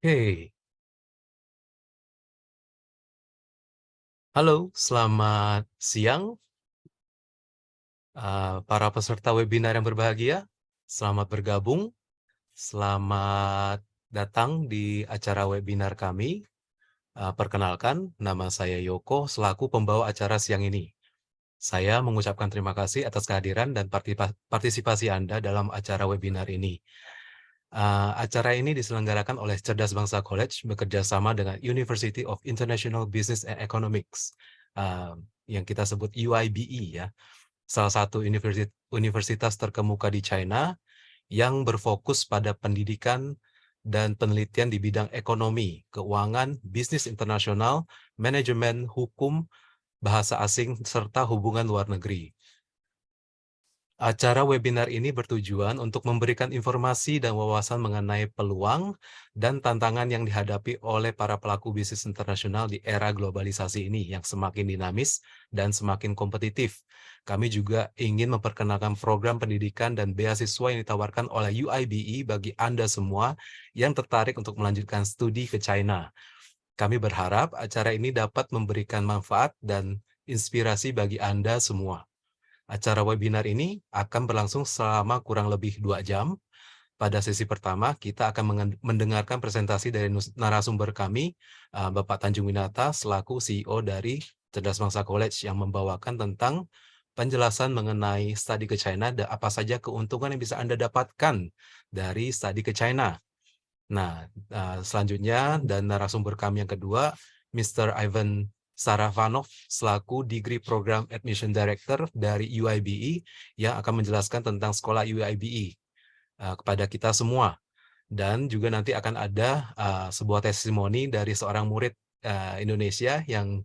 Oke, halo, selamat siang para peserta webinar yang berbahagia. Selamat bergabung, selamat datang di acara webinar kami. Perkenalkan, nama saya Yoko selaku pembawa acara siang ini. Saya mengucapkan terima kasih atas kehadiran dan partisipasi Anda dalam acara webinar ini. Acara ini diselenggarakan oleh Cerdas Bangsa College bekerja sama dengan University of International Business and Economics, yang kita sebut UIBE ya, salah satu universitas terkemuka di China yang berfokus pada pendidikan dan penelitian di bidang ekonomi, keuangan, bisnis internasional, manajemen, hukum, bahasa asing, serta hubungan luar negeri. Acara webinar ini bertujuan untuk memberikan informasi dan wawasan mengenai peluang dan tantangan yang dihadapi oleh para pelaku bisnis internasional di era globalisasi ini yang semakin dinamis dan semakin kompetitif. Kami juga ingin memperkenalkan program pendidikan dan beasiswa yang ditawarkan oleh UIBE bagi Anda semua yang tertarik untuk melanjutkan studi ke China. Kami berharap acara ini dapat memberikan manfaat dan inspirasi bagi Anda semua. Acara webinar ini akan berlangsung selama kurang lebih 2 jam. Pada sesi pertama, kita akan mendengarkan presentasi dari narasumber kami, Bapak Tanjung Winata, selaku CEO dari Cerdas Bangsa College, yang membawakan tentang penjelasan mengenai studi ke China dan apa saja keuntungan yang bisa Anda dapatkan dari studi ke China. Nah, selanjutnya dan narasumber kami yang kedua, Mr. Ivan Saravanov selaku Degree Program Admission Director dari UIBE yang akan menjelaskan tentang sekolah UIBE kepada kita semua. Dan juga nanti akan ada sebuah testimoni dari seorang murid Indonesia yang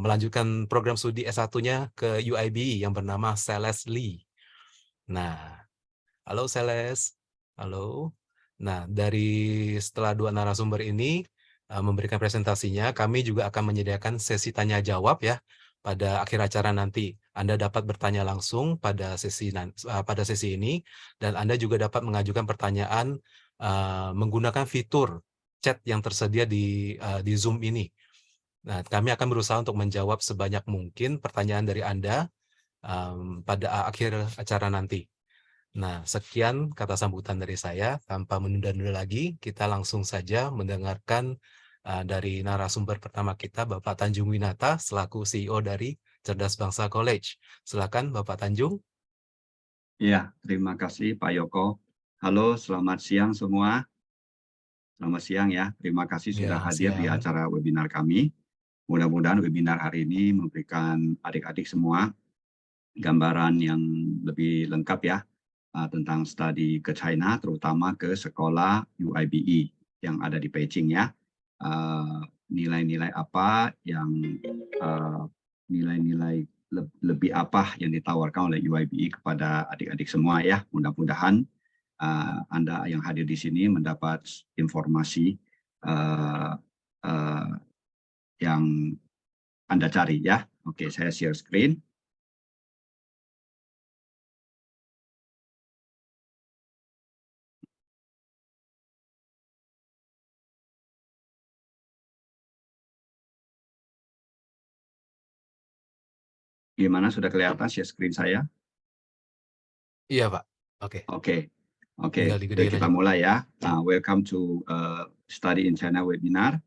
melanjutkan program studi S1-nya ke UIBE yang bernama Celest Lee. Nah, halo Celeste, halo. Nah, setelah dua narasumber ini memberikan presentasinya, kami juga akan menyediakan sesi tanya jawab ya pada akhir acara nanti. Anda dapat bertanya langsung pada sesi ini, dan Anda juga dapat mengajukan pertanyaan menggunakan fitur chat yang tersedia di Zoom ini. Nah, kami akan berusaha untuk menjawab sebanyak mungkin pertanyaan dari Anda pada akhir acara nanti. Nah, sekian kata sambutan dari saya. Tanpa menunda-nunda lagi, kita langsung saja mendengarkan dari narasumber pertama kita, Bapak Tanjung Winata, selaku CEO dari Cerdas Bangsa College. Silakan, Bapak Tanjung. Ya, terima kasih Pak Yoko. Halo, selamat siang semua. Selamat siang ya. Terima kasih sudah Ya, hadir di siang. acara webinar kami. Mudah-mudahan webinar hari ini memberikan adik-adik semua gambaran yang lebih lengkap ya tentang studi ke China, terutama ke sekolah UIBE yang ada di Beijing ya. Nilai-nilai apa yang nilai-nilai lebih apa yang ditawarkan oleh UIBE kepada adik-adik semua ya. Mudah-mudahan Anda yang hadir di sini mendapat informasi yang Anda cari ya. Oke, saya share screen. Gimana, sudah kelihatan share screen saya? Iya, Pak. Oke. Oke. Tinggal Jadi digedein kita aja, Pak. mulai ya. Welcome to Study in China webinar.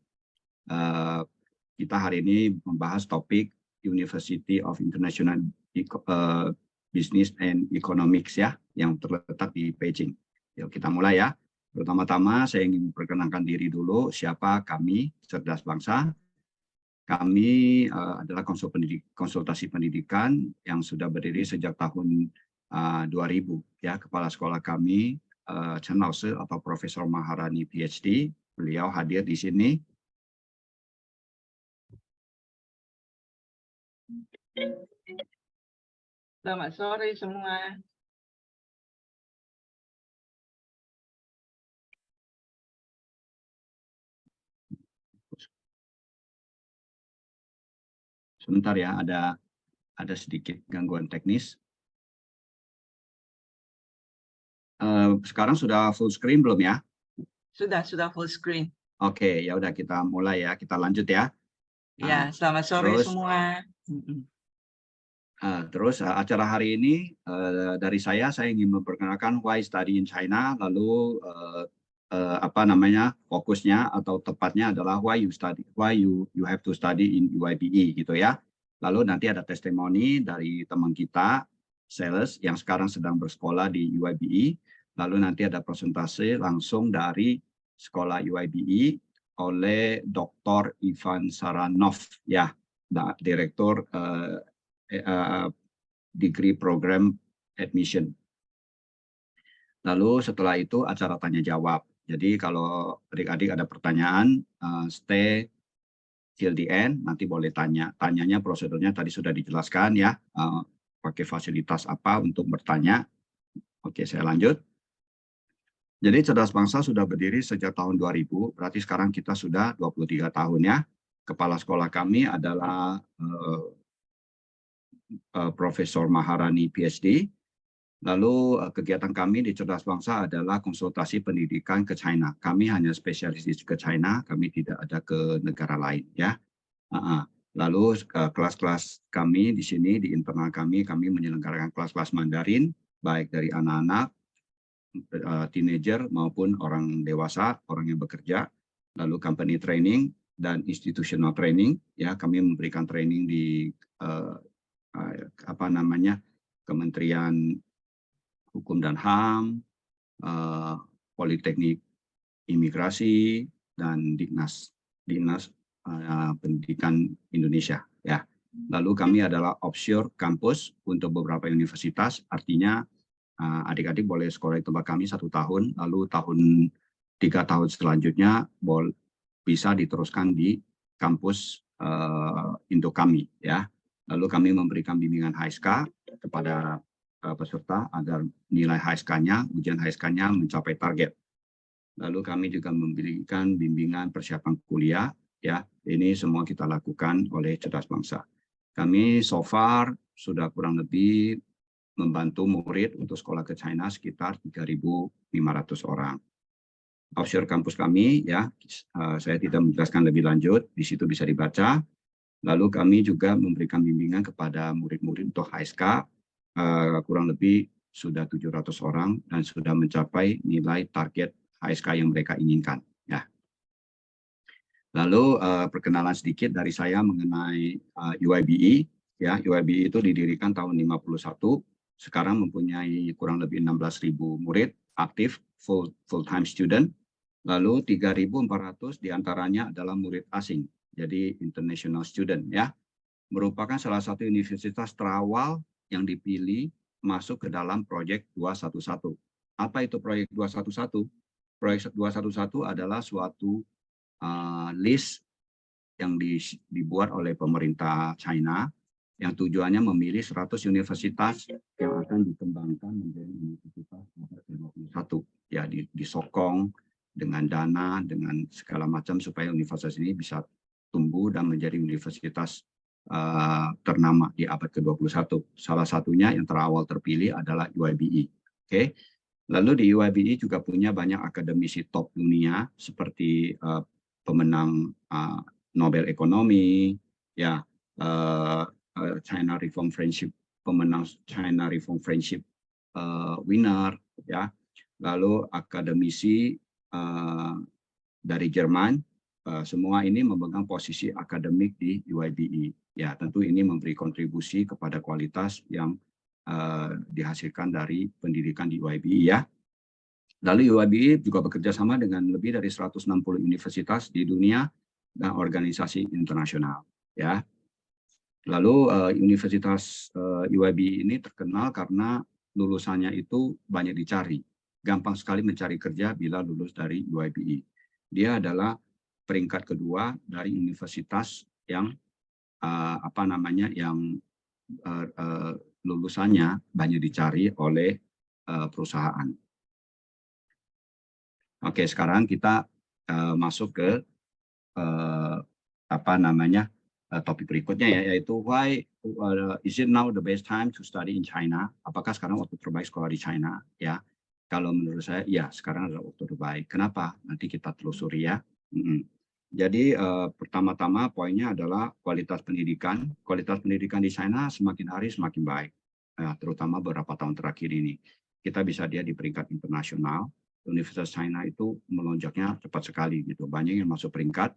Kita hari ini membahas topik University of International Business and Economics ya, yang terletak di Beijing. Yuk kita mulai ya. Pertama-tama saya ingin perkenalkan diri dulu. Siapa kami, Cerdas Bangsa. Kami adalah konsultasi pendidikan yang sudah berdiri sejak tahun 2000 ya. Kepala sekolah kami Chen Lause atau Profesor Maharani PhD. Beliau hadir di sini. Selamat sore semua. Sebentar ya, ada sedikit gangguan teknis. Sekarang sudah full screen belum ya? Sudah full screen. Oke, ya udah kita mulai ya, kita lanjut ya. Ya, selamat sore terus semua. acara hari ini dari saya ingin memperkenalkan why study in China, lalu fokusnya atau tepatnya adalah why you have to study in UIBE gitu ya. Lalu nanti ada testimoni dari teman kita Celest yang sekarang sedang bersekolah di UIBE. Lalu nanti ada presentasi langsung dari sekolah UIBE oleh Dr. Ivan Saranov ya, Direktur Degree Program Admission. Lalu setelah itu acara tanya jawab. Jadi kalau adik-adik ada pertanyaan, stay till the end, nanti boleh tanya. Tanyanya prosedurnya tadi sudah dijelaskan ya, pakai fasilitas apa untuk bertanya. Oke, saya lanjut. Jadi Cerdas Bangsa sudah berdiri sejak tahun 2000, berarti sekarang kita sudah 23 tahun ya. Kepala sekolah kami adalah Profesor Maharani PhD. Lalu kegiatan kami di Cerdas Bangsa adalah konsultasi pendidikan ke China. Kami hanya spesialis ke China, kami tidak ada ke negara lain ya. Lalu kelas-kelas kami di sini di internal kami menyelenggarakan kelas-kelas Mandarin baik dari anak-anak, teenager maupun orang dewasa, orang yang bekerja. Lalu company training dan institutional training ya, kami memberikan training di Kementerian Hukum dan HAM, Politeknik Imigrasi, dan Dinas Pendidikan Indonesia. Ya. Lalu kami adalah offshore kampus untuk beberapa universitas, artinya adik-adik boleh sekolah di tempat kami 1 tahun, lalu 3 tahun selanjutnya bisa diteruskan di kampus Indo kami. Ya. Lalu kami memberikan bimbingan HSK kepada peserta agar nilai HSK-nya, ujian HSK-nya mencapai target. Lalu kami juga memberikan bimbingan persiapan kuliah, ya. Ini semua kita lakukan oleh Cerdas Bangsa. Kami so far sudah kurang lebih membantu murid untuk sekolah ke China sekitar 3.500 orang. Offshore kampus kami, ya, saya tidak menjelaskan lebih lanjut, di situ bisa dibaca. Lalu kami juga memberikan bimbingan kepada murid-murid untuk HSK, kurang lebih sudah 700 orang dan sudah mencapai nilai target HSK yang mereka inginkan. Ya. Lalu perkenalan sedikit dari saya mengenai UIBE. Ya, UIBE itu didirikan tahun 51, sekarang mempunyai kurang lebih 16.000 murid aktif full-time student. Lalu 3.400 diantaranya adalah murid asing, jadi international student ya. Merupakan salah satu universitas terawal yang dipilih masuk ke dalam proyek 211. Apa itu proyek 211? Proyek 211 adalah suatu list yang dibuat oleh pemerintah China yang tujuannya memilih 100 universitas yang akan dikembangkan menjadi universitas abad ke-21. Ya, disokong dengan dana, dengan segala macam supaya universitas ini bisa tumbuh dan menjadi universitas ternama di abad ke-21. Salah satunya yang terawal terpilih adalah UIBE. Oke. Lalu di UIBE juga punya banyak akademisi top dunia seperti pemenang Nobel Ekonomi, ya, China Reform Friendship, pemenang China Reform Friendship winner, ya. Lalu akademisi dari Jerman, semua ini memegang posisi akademik di UIBE. Ya, tentu ini memberi kontribusi kepada kualitas yang dihasilkan dari pendidikan di UIBE ya. Lalu UIBE juga bekerja sama dengan lebih dari 160 universitas di dunia dan organisasi internasional ya. Lalu universitas UIBE ini terkenal karena lulusannya itu banyak dicari. Gampang sekali mencari kerja bila lulus dari UIBE. Dia adalah peringkat kedua dari universitas yang lulusannya banyak dicari oleh perusahaan. Oke, sekarang kita masuk ke topik berikutnya ya, yaitu why is it now the best time to study in China? Apakah sekarang waktu terbaik sekolah di China? Ya, Kalau menurut saya, ya sekarang adalah waktu terbaik. Kenapa? Nanti kita telusuri ya. Jadi pertama-tama poinnya adalah kualitas pendidikan. Kualitas pendidikan di China semakin hari semakin baik, terutama beberapa tahun terakhir ini. Kita bisa lihat di peringkat internasional, Universitas China itu melonjaknya cepat sekali gitu. Banyak yang masuk peringkat,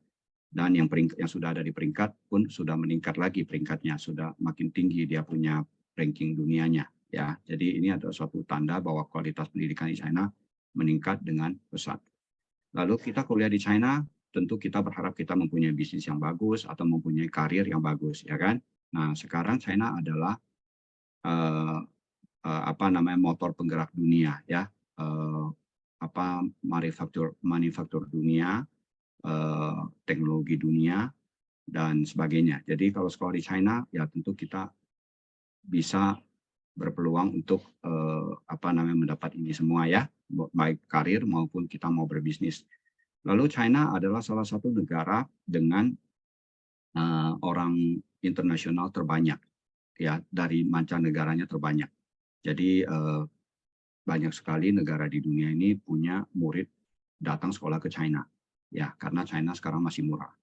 dan yang sudah ada di peringkat pun sudah meningkat lagi peringkatnya, sudah makin tinggi dia punya ranking dunianya. Ya, jadi ini adalah suatu tanda bahwa kualitas pendidikan di China meningkat dengan pesat. Lalu kita kuliah di China, tentu kita berharap kita mempunyai bisnis yang bagus atau mempunyai karir yang bagus, ya kan? Nah, sekarang China adalah motor penggerak dunia, ya, manufaktur dunia, teknologi dunia dan sebagainya. Jadi kalau sekolah di China, ya tentu kita bisa berpeluang untuk mendapat ini semua ya, baik karir maupun kita mau berbisnis. Lalu China adalah salah satu negara dengan orang internasional terbanyak, ya, dari mancanegaranya terbanyak. Jadi banyak sekali negara di dunia ini punya murid datang sekolah ke China, ya, karena China sekarang masih murah.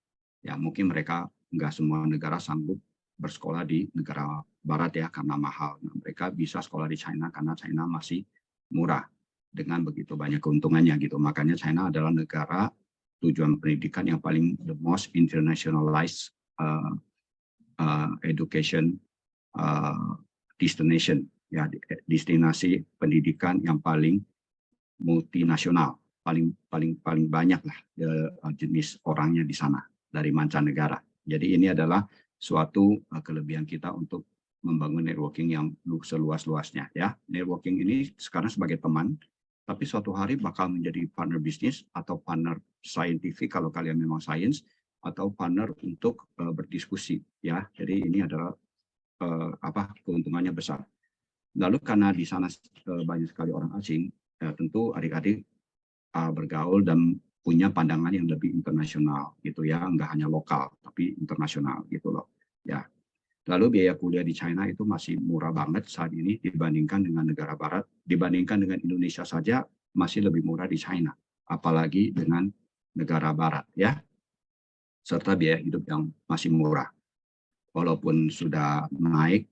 Ya, mungkin mereka nggak semua negara sanggup bersekolah di negara barat ya karena mahal. Nah, mereka bisa sekolah di China karena China masih murah dengan begitu banyak keuntungannya gitu. Makanya China adalah negara tujuan pendidikan yang paling the most internationalized education destination, ya, destinasi pendidikan yang paling multinasional, paling banyak lah jenis orangnya di sana dari mancanegara. Jadi ini adalah suatu kelebihan kita untuk membangun networking yang seluas-luasnya ya. Networking ini sekarang sebagai teman, tapi suatu hari bakal menjadi partner bisnis atau partner saintifik kalau kalian memang sains, atau partner untuk berdiskusi ya. Jadi ini adalah keuntungannya besar. Lalu karena di sana banyak sekali orang asing, tentu adik-adik bergaul dan punya pandangan yang lebih internasional gitu ya, nggak hanya lokal tapi internasional gitu loh ya. Lalu biaya kuliah di China itu masih murah banget saat ini dibandingkan dengan negara barat, dibandingkan dengan Indonesia saja masih lebih murah di China, apalagi dengan negara barat ya, serta biaya hidup yang masih murah. Walaupun sudah naik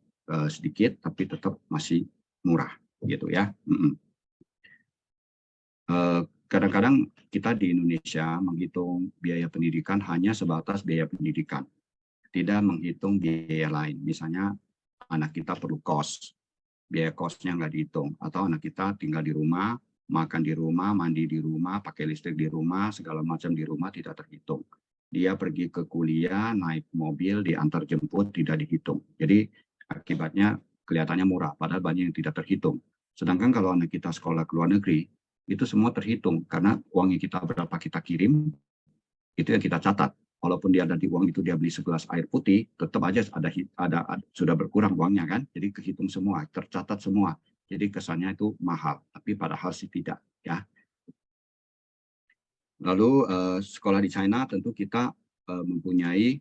sedikit tapi tetap masih murah gitu ya. Kadang-kadang kita di Indonesia menghitung biaya pendidikan hanya sebatas biaya pendidikan, tidak menghitung biaya lain. Misalnya anak kita perlu kos, biaya kosnya nggak dihitung, atau anak kita tinggal di rumah, makan di rumah, mandi di rumah, pakai listrik di rumah, segala macam di rumah tidak terhitung. Dia pergi ke kuliah, naik mobil, diantar jemput, tidak dihitung. Jadi akibatnya kelihatannya murah, padahal banyak yang tidak terhitung. Sedangkan kalau anak kita sekolah ke luar negeri, itu semua terhitung karena uangnya kita berapa kita kirim itu yang kita catat. Walaupun dia nanti uang itu dia beli segelas air putih, tetap aja ada sudah berkurang uangnya kan. Jadi kehitung semua, tercatat semua. Jadi kesannya itu mahal, tapi padahal sih tidak ya. Lalu sekolah di China tentu kita mempunyai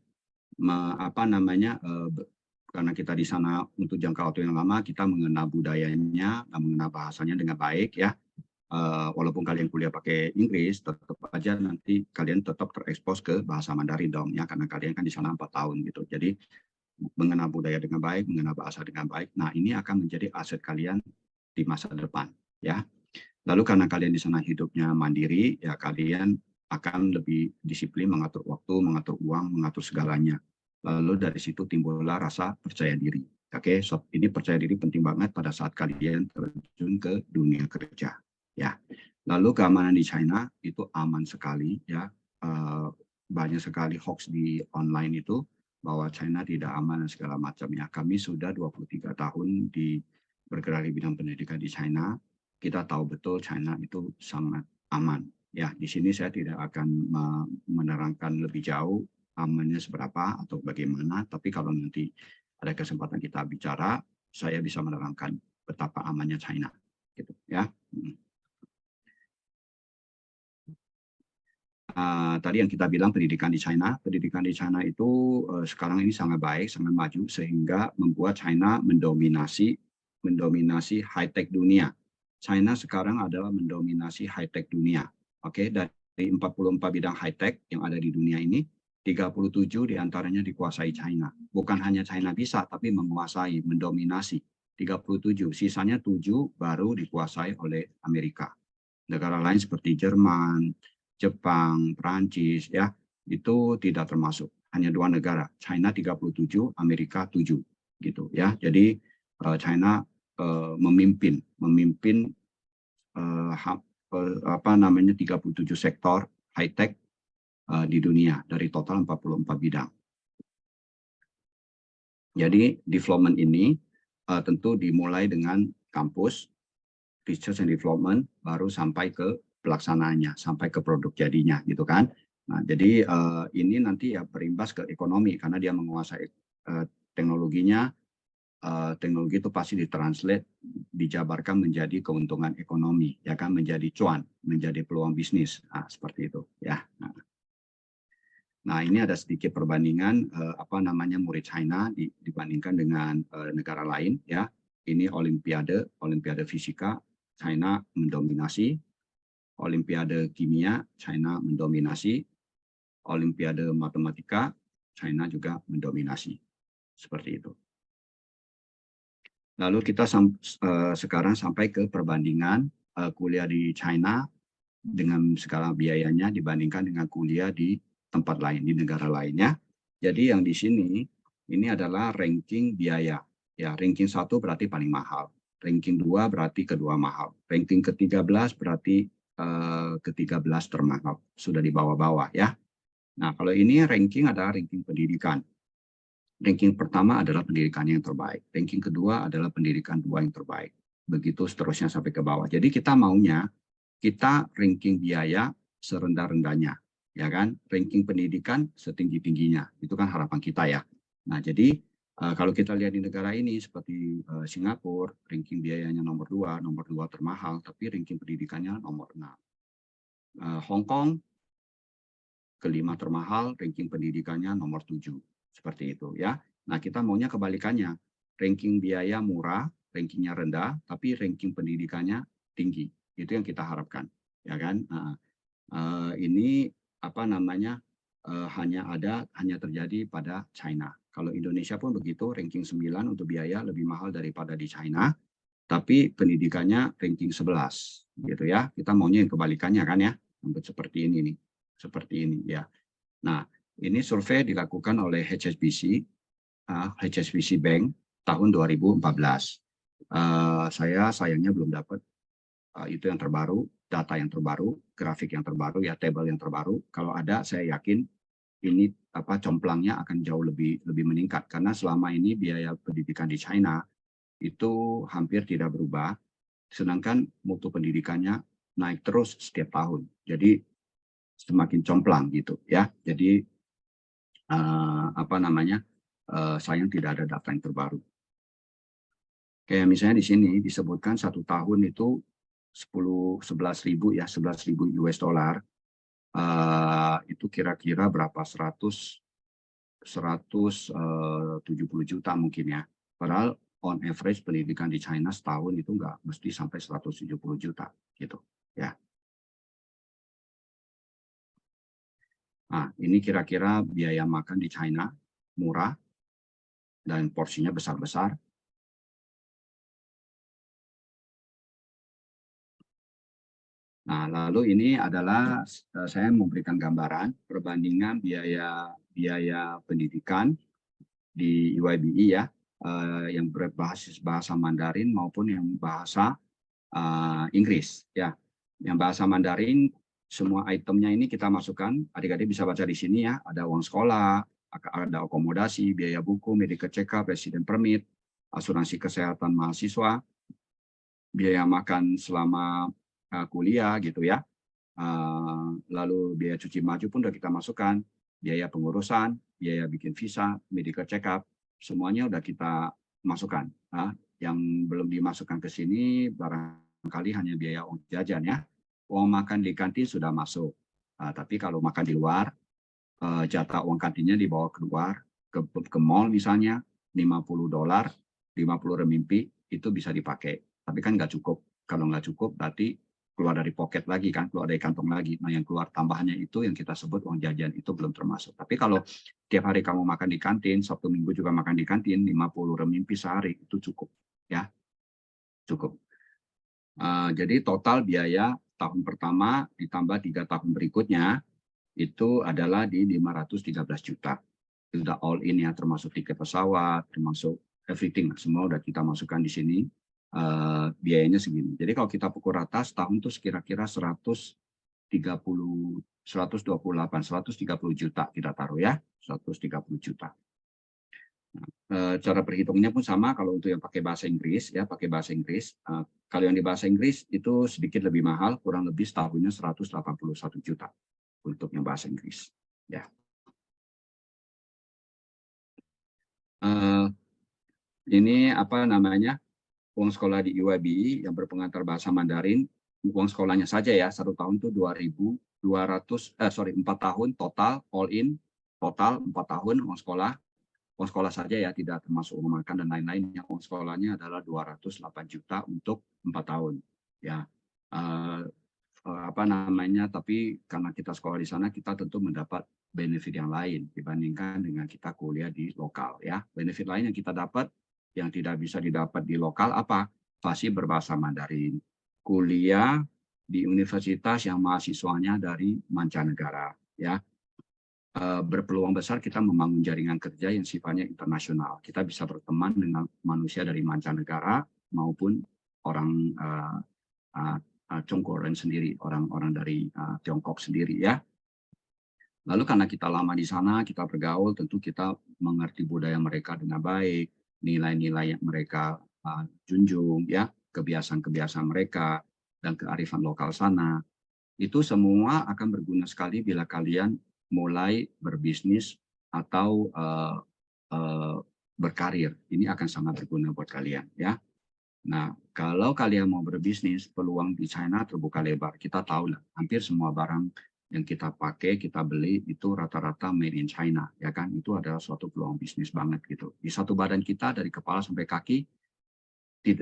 karena kita di sana untuk jangka waktu yang lama kita mengenal budayanya, mengenal bahasanya dengan baik ya. Walaupun kalian kuliah pakai Inggris, tetap aja nanti kalian tetap terekspos ke bahasa Mandarin dong ya, karena kalian kan di sana 4 tahun gitu. Jadi mengenal budaya dengan baik, mengenal bahasa dengan baik. Nah, ini akan menjadi aset kalian di masa depan ya. Lalu karena kalian di sana hidupnya mandiri, ya kalian akan lebih disiplin mengatur waktu, mengatur uang, mengatur segalanya. Lalu dari situ timbullah rasa percaya diri. Oke, so ini percaya diri penting banget pada saat kalian terjun ke dunia kerja. Ya, lalu keamanan di China itu aman sekali ya, banyak sekali hoax di online itu bahwa China tidak aman dan segala macamnya. Kami sudah 23 tahun bergerak di bidang pendidikan di China, kita tahu betul China itu sangat aman. Ya, di sini saya tidak akan menerangkan lebih jauh amannya seberapa atau bagaimana, tapi kalau nanti ada kesempatan kita bicara, saya bisa menerangkan betapa amannya China, gitu ya. Tadi yang kita bilang pendidikan di China itu sekarang ini sangat baik, sangat maju sehingga membuat China mendominasi high-tech dunia. China sekarang adalah mendominasi high-tech dunia. Oke, dari 44 bidang high-tech yang ada di dunia ini, 37 diantaranya dikuasai China. Bukan hanya China bisa, tapi menguasai, mendominasi. 37, sisanya 7 baru dikuasai oleh Amerika. Negara lain seperti Jerman, Jepang, Prancis, ya, itu tidak termasuk. Hanya 2 negara, China 37, Amerika 7, gitu ya. Jadi China memimpin 37 sektor high-tech di dunia dari total 44 bidang. Jadi development ini tentu dimulai dengan kampus, research and development, baru sampai ke pelaksanaannya, sampai ke produk jadinya, gitu kan. Nah, jadi ini nanti ya berimbas ke ekonomi karena dia menguasai teknologinya. Teknologi itu pasti ditranslate, dijabarkan menjadi keuntungan ekonomi, ya kan, menjadi cuan, menjadi peluang bisnis, seperti itu, ya. Nah, ini ada sedikit perbandingan murid China dibandingkan dengan negara lain, ya. Ini Olimpiade Fisika, China mendominasi. Olimpiade Kimia, China mendominasi. Olimpiade Matematika, China juga mendominasi. Seperti itu. Lalu kita sekarang sampai ke perbandingan kuliah di China dengan skala biayanya dibandingkan dengan kuliah di tempat lain, di negara lainnya. Jadi yang di sini, ini adalah ranking biaya. Ya, ranking 1 berarti paling mahal. Ranking 2 berarti kedua mahal. Ranking ke-13 berarti ke-13 termahal. Sudah di bawah-bawah ya. Nah, kalau ini ranking adalah ranking pendidikan. Ranking pertama adalah pendidikan yang terbaik. Ranking kedua adalah pendidikan 2 yang terbaik. Begitu seterusnya sampai ke bawah. Jadi kita maunya, kita ranking biaya serendah-rendahnya. Ya kan? Ranking pendidikan setinggi-tingginya. Itu kan harapan kita ya. Nah, jadi kalau kita lihat di negara ini seperti Singapura, ranking biayanya nomor 2 termahal, tapi ranking pendidikannya nomor 6. Hong Kong, ke-5 termahal, ranking pendidikannya nomor 7. Seperti itu ya. Nah, kita maunya kebalikannya. Ranking biaya murah, rankingnya rendah, tapi ranking pendidikannya tinggi. Itu yang kita harapkan, ya kan? Nah, ini hanya terjadi pada China. Kalau Indonesia pun begitu, ranking 9 untuk biaya lebih mahal daripada di China, tapi pendidikannya ranking 11, gitu ya. Kita maunya yang kebalikannya kan ya, seperti ini nih, seperti ini ya. Nah, ini survei dilakukan oleh HSBC Bank tahun 2014. Saya sayangnya belum dapat itu yang terbaru, data yang terbaru, grafik yang terbaru, ya tabel yang terbaru. Kalau ada, saya yakin ini complangnya akan jauh lebih meningkat karena selama ini biaya pendidikan di China itu hampir tidak berubah, sedangkan mutu pendidikannya naik terus setiap tahun. Jadi semakin complang gitu ya. Jadi sayang tidak ada data yang terbaru. Kayak misalnya di sini disebutkan 1 tahun itu 11.000 ya, 11.000 US dollar. Itu kira-kira berapa? 170 juta mungkin ya. Padahal on average pendidikan di China setahun itu nggak mesti sampai 170 juta gitu ya. Nah, ini kira-kira biaya makan di China murah dan porsinya besar-besar. Nah, lalu ini adalah saya memberikan gambaran perbandingan biaya pendidikan di UIBE ya, yang berbasis bahasa Mandarin maupun yang bahasa Inggris ya. Yang bahasa Mandarin semua itemnya ini kita masukkan, adik-adik bisa baca di sini ya, ada uang sekolah, ada akomodasi, biaya buku, medical check-up, resident permit, asuransi kesehatan mahasiswa, biaya makan selama kuliah gitu ya. Lalu biaya cuci baju pun sudah kita masukkan, biaya pengurusan, biaya bikin visa, medical check-up, semuanya sudah kita masukkan. Yang belum dimasukkan ke sini barangkali hanya biaya uang jajan ya. Uang makan di kantin sudah masuk. Tapi kalau makan di luar, jatah uang kantinnya dibawa keluar ke mall misalnya $50, 50 renminbi itu bisa dipakai. Tapi kan nggak cukup. Kalau nggak cukup berarti keluar dari pocket lagi kan, keluar dari kantong lagi. Nah yang keluar tambahannya itu yang kita sebut uang jajan, itu belum termasuk. Tapi kalau tiap hari kamu makan di kantin, Sabtu Minggu juga makan di kantin, 50 renminbi sehari itu cukup, ya cukup. Jadi total biaya tahun pertama ditambah 3 tahun berikutnya itu adalah di 513 juta. Itu udah all in ya, termasuk tiket pesawat, termasuk everything, semua udah kita masukkan di sini. Biayanya segini. Jadi kalau kita pukul rata setahun itu kira-kira 130 juta kita taruh ya, 130 juta. Cara perhitungnya pun sama kalau untuk yang pakai bahasa Inggris ya, pakai bahasa Inggris. Kalau yang di bahasa Inggris itu sedikit lebih mahal, kurang lebih setahunnya 181 juta untuk yang bahasa Inggris. Ya. Ini apa namanya, uang sekolah di UIBE yang berpengantar bahasa Mandarin, uang sekolahnya saja ya, 1 tahun itu 4 tahun total, all in, total 4 tahun uang sekolah saja ya, tidak termasuk uang makan dan lain-lain. Yang uang sekolahnya adalah 208 juta untuk 4 tahun. Ya, apa namanya? Tapi karena kita sekolah di sana, kita tentu mendapat benefit yang lain dibandingkan dengan kita kuliah di lokal. Ya, benefit lain yang kita dapat yang tidak bisa didapat di lokal apa? Fasih berbahasa Mandarin, kuliah di universitas yang mahasiswanya dari mancanegara. Ya, berpeluang besar kita membangun jaringan kerja yang sifatnya internasional. Kita bisa berteman dengan manusia dari mancanegara maupun orang Congkoren sendiri, orang-orang dari Tiongkok sendiri ya. Lalu karena kita lama di sana, kita bergaul, tentu kita mengerti budaya mereka dengan baik, nilai-nilai yang mereka junjung ya, kebiasaan-kebiasaan mereka dan kearifan lokal sana. Itu semua akan berguna sekali bila kalian mulai berbisnis atau berkarir. Ini akan sangat berguna buat kalian ya. Nah, kalau kalian mau berbisnis, peluang di China terbuka lebar. Kita tahu lah, hampir semua barang yang kita pakai, kita beli itu rata-rata made in China, ya kan? Itu adalah suatu peluang bisnis banget gitu. Di satu badan kita dari kepala sampai kaki,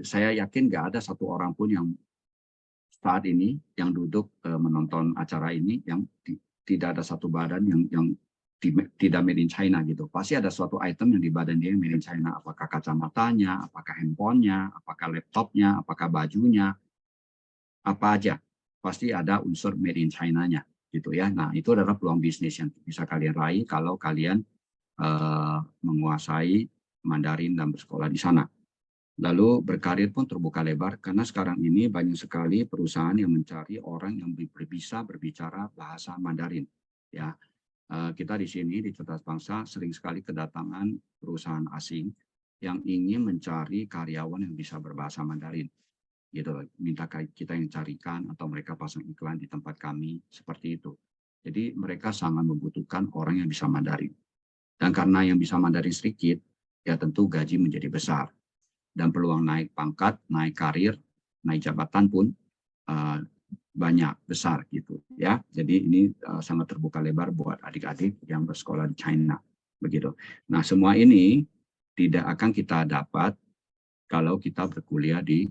saya yakin nggak ada satu orang pun yang saat ini yang duduk menonton acara ini yang tidak ada satu badan yang tidak made in China gitu. Pasti ada suatu item yang di badan dia made in China. Apakah kacamatanya, apakah handphonenya, apakah laptopnya, apakah bajunya, apa aja. Pasti ada unsur made in China-nya gitu ya. Nah itu adalah peluang bisnis yang bisa kalian raih kalau kalian menguasai Mandarin dan bersekolah di sana. Lalu berkarir pun terbuka lebar karena sekarang ini banyak sekali perusahaan yang mencari orang yang bisa berbicara bahasa Mandarin. Ya, kita di sini di Cerdas Bangsa sering sekali kedatangan perusahaan asing yang ingin mencari karyawan yang bisa berbahasa Mandarin. Gitu, minta kita yang carikan atau mereka pasang iklan di tempat kami seperti itu. Jadi mereka sangat membutuhkan orang yang bisa Mandarin. Dan karena yang bisa Mandarin sedikit, ya tentu gaji menjadi besar. Dan peluang naik pangkat, naik karir, naik jabatan pun banyak, besar gitu ya. Jadi ini sangat terbuka lebar buat adik-adik yang bersekolah di China begitu. Nah, semua ini tidak akan kita dapat kalau kita berkuliah di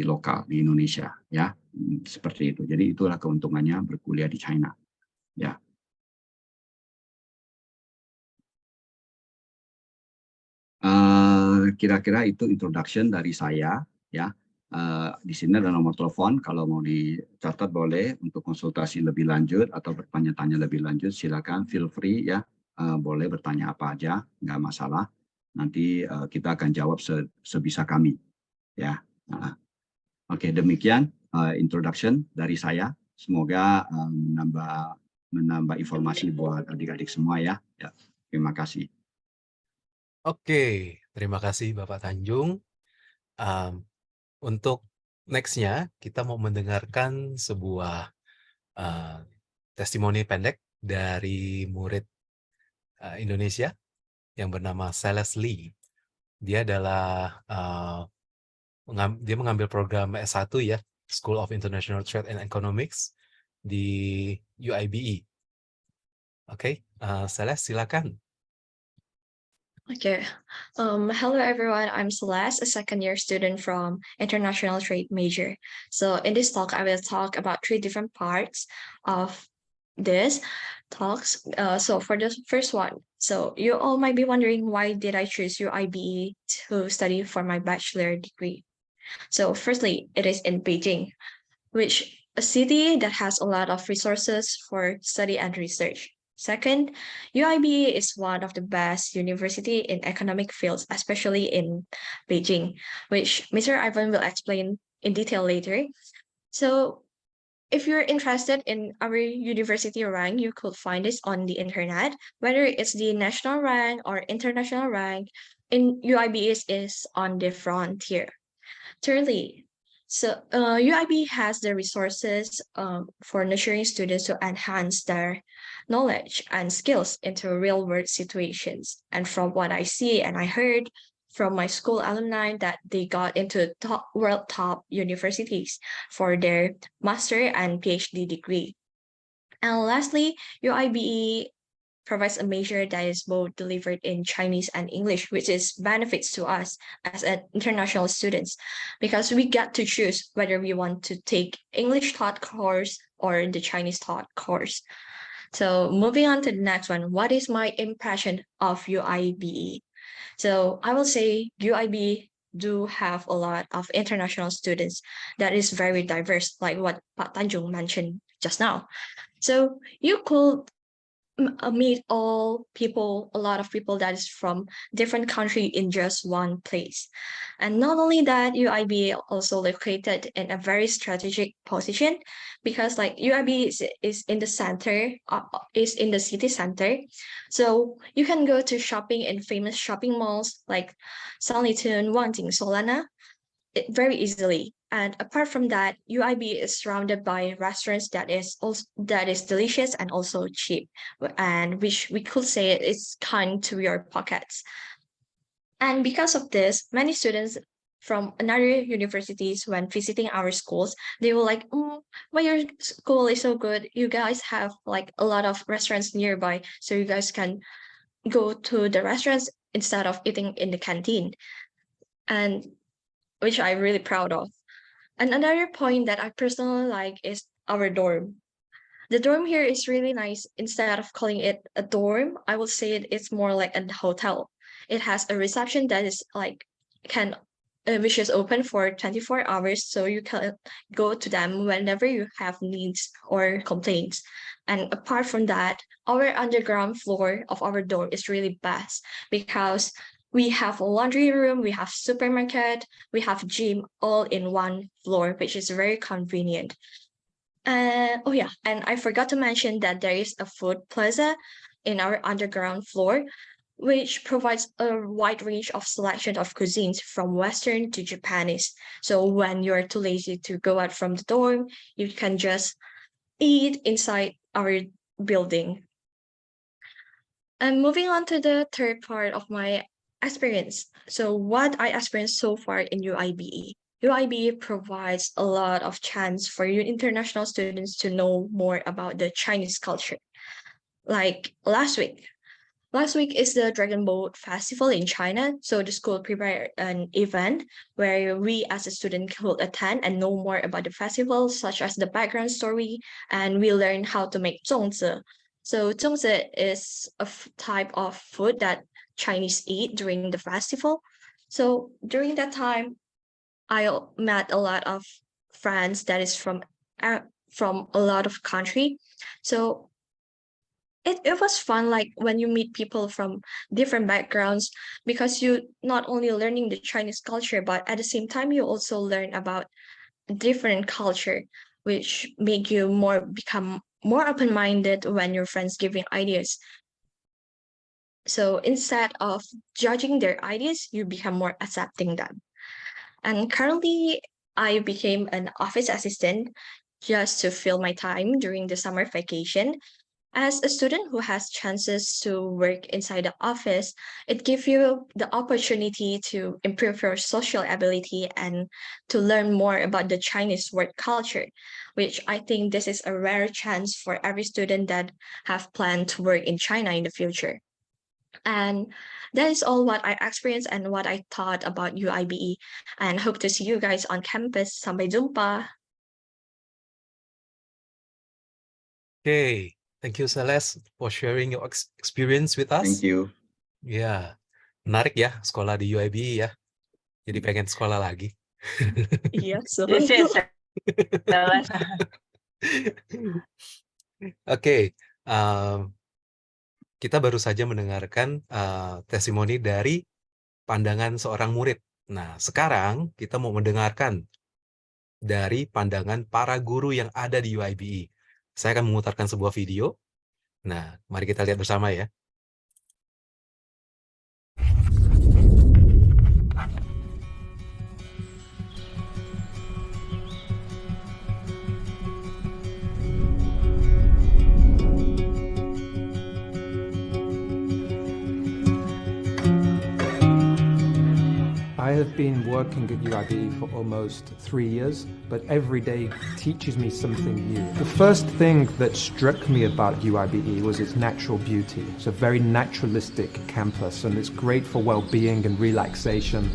lokal di Indonesia ya. Seperti itu. Jadi itulah keuntungannya berkuliah di China. Ya. Kira-kira itu introduction dari saya ya. Di sini ada nomor telepon, kalau mau dicatat boleh untuk konsultasi lebih lanjut atau bertanya-tanya lebih lanjut silakan, feel free ya, boleh bertanya apa aja, nggak masalah. Nanti kita akan jawab sebisa kami ya. Oke, demikian introduction dari saya. Semoga menambah informasi buat adik-adik semua ya. Terima kasih. Oke, terima kasih Bapak Tanjung. Untuk next-nya, kita mau mendengarkan sebuah testimoni pendek dari murid Indonesia yang bernama Celest. Dia adalah dia mengambil program S1 ya, School of International Trade and Economics di UIBE. Oke, Celest silakan. Okay. Hello everyone. I'm Celeste, a second-year student from International Trade major. So in this talk, I will talk about three different parts of this talks. So for the first one, so you all might be wondering why did I choose UIBE to study for my bachelor degree? So firstly, it is in Beijing, which a city that has a lot of resources for study and research. Second, UIBE is one of the best university in economic fields, especially in Beijing, which Mr. Ivan will explain in detail later. So if you're interested in our university rank, you could find this on the internet, whether it's the national rank or international rank. In UIBE is on the frontier. Thirdly, UIB has the resources for nurturing students to enhance their knowledge and skills into real world situations. And from what I see and I heard from my school alumni that they got into world top universities for their master and PhD degree. And lastly, UIBE provides a major that is both delivered in Chinese and English, which is benefits to us as an international students because we get to choose whether we want to take English taught course or the Chinese taught course. So moving on to the next one, what is my impression of UIBE? So I will say UIB do have a lot of international students that is very diverse, like what Pak Tanjung mentioned just now. So you could meet a lot of people that is from different country in just one place. And not only that, UIB also located in a very strategic position because like UIB is in the center, is in the city center. So you can go to shopping in famous shopping malls like Sanlitun, Wanting, Solana, very easily. And apart from that, UIB is surrounded by restaurants that is delicious and also cheap, and which we could say it's kind to your pockets. And because of this, many students from another universities when visiting our schools, they will like, why your school is so good. You guys have like a lot of restaurants nearby, so you guys can go to the restaurants instead of eating in the canteen. And which I'm really proud of. And another point that I personally like is our dorm. The dorm here is really nice. Instead of calling it a dorm, I would say it's more like a hotel. It has a reception that is like can which is open for 24 hours, so you can go to them whenever you have needs or complaints. And apart from that, our underground floor of our dorm is really best because we have a laundry room, we have supermarket, we have gym all in one floor, which is very convenient. And oh yeah, and I forgot to mention that there is a food plaza in our underground floor, which provides a wide range of selection of cuisines from Western to Japanese. So when you're too lazy to go out from the dorm, you can just eat inside our building. And moving on to the third part of my experience. So what I experienced so far in UIBE. UIBE provides a lot of chance for you international students to know more about the Chinese culture. Like last week is the Dragon Boat Festival in China. So the school prepared an event where we as a student could attend and know more about the festival, such as the background story, and we learn how to make zongzi. So zongzi is a type of food that Chinese eat during the festival. So during that time, I met a lot of friends that is from a lot of country. So it was fun like when you meet people from different backgrounds because you not only learning the Chinese culture but at the same time you also learn about different culture which make you more become more open-minded when your friends giving ideas. So instead of judging their ideas, you become more accepting them. And currently I became an office assistant just to fill my time during the summer vacation. As a student who has chances to work inside the office, it gives you the opportunity to improve your social ability and to learn more about the Chinese work culture, which I think this is a rare chance for every student that have planned to work in China in the future. And that is all what I experienced and what I thought about UIBE. And hope to see you guys on campus. Sampai jumpa. Okay, thank you Celeste for sharing your experience with us. Thank you. Ya, menarik ya sekolah di UIBE ya. Jadi pengen sekolah lagi. Yes, so This is Celest. Oke, kita baru saja mendengarkan testimoni dari pandangan seorang murid. Nah, sekarang kita mau mendengarkan dari pandangan para guru yang ada di UIBE. Saya akan memutarkan sebuah video. Nah, mari kita lihat bersama ya. I have been working at UIBE for almost 3 years, but every day teaches me something new. The first thing that struck me about UIBE was its natural beauty. It's a very naturalistic campus and it's great for well-being and relaxation.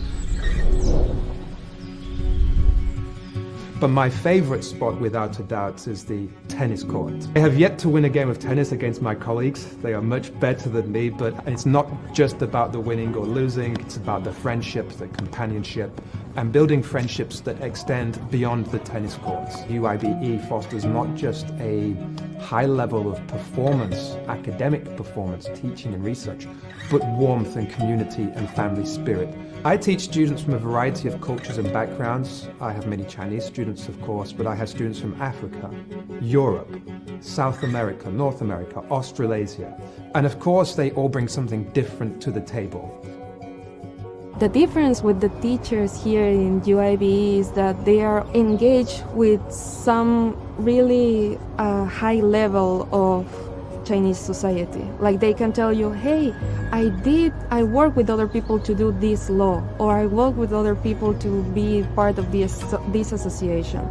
But my favorite spot, without a doubt, is the tennis court. I have yet to win a game of tennis against my colleagues. They are much better than me, but it's not just about the winning or losing. It's about the friendship, the companionship, and building friendships that extend beyond the tennis courts. UIBE fosters not just a high level of performance, academic performance, teaching and research, but warmth and community and family spirit. I teach students from a variety of cultures and backgrounds. I have many Chinese students, of course, but I have students from Africa, Europe, South America, North America, Australasia. And of course, they all bring something different to the table. The difference with the teachers here in UIBE is that they are engaged with some really high level of Chinese society. Like they can tell you, hey, I work with other people to do this law, or I work with other people to be part of this association.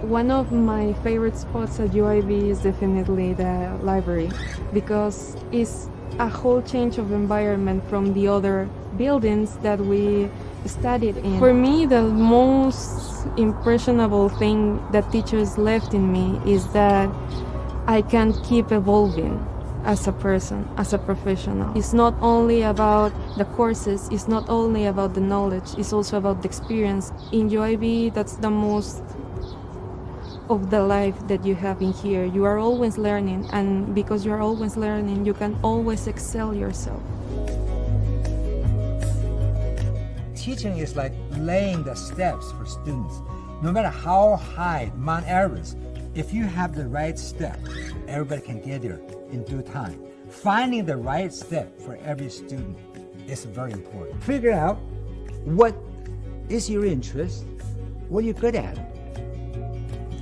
One of my favorite spots at UIB is definitely the library, because it's a whole change of environment from the other buildings that we studied in. For me, the most impressionable thing that teachers left in me is that I can keep evolving as a person, as a professional. It's not only about the courses, it's not only about the knowledge, it's also about the experience. In UIB, that's the most of the life that you have in here. You are always learning, and because you are always learning, you can always excel yourself. Teaching is like laying the steps for students. No matter how high Mount Everest, if you have the right step, everybody can get there in due time. Finding the right step for every student is very important. Figure out what is your interest, what you're good at.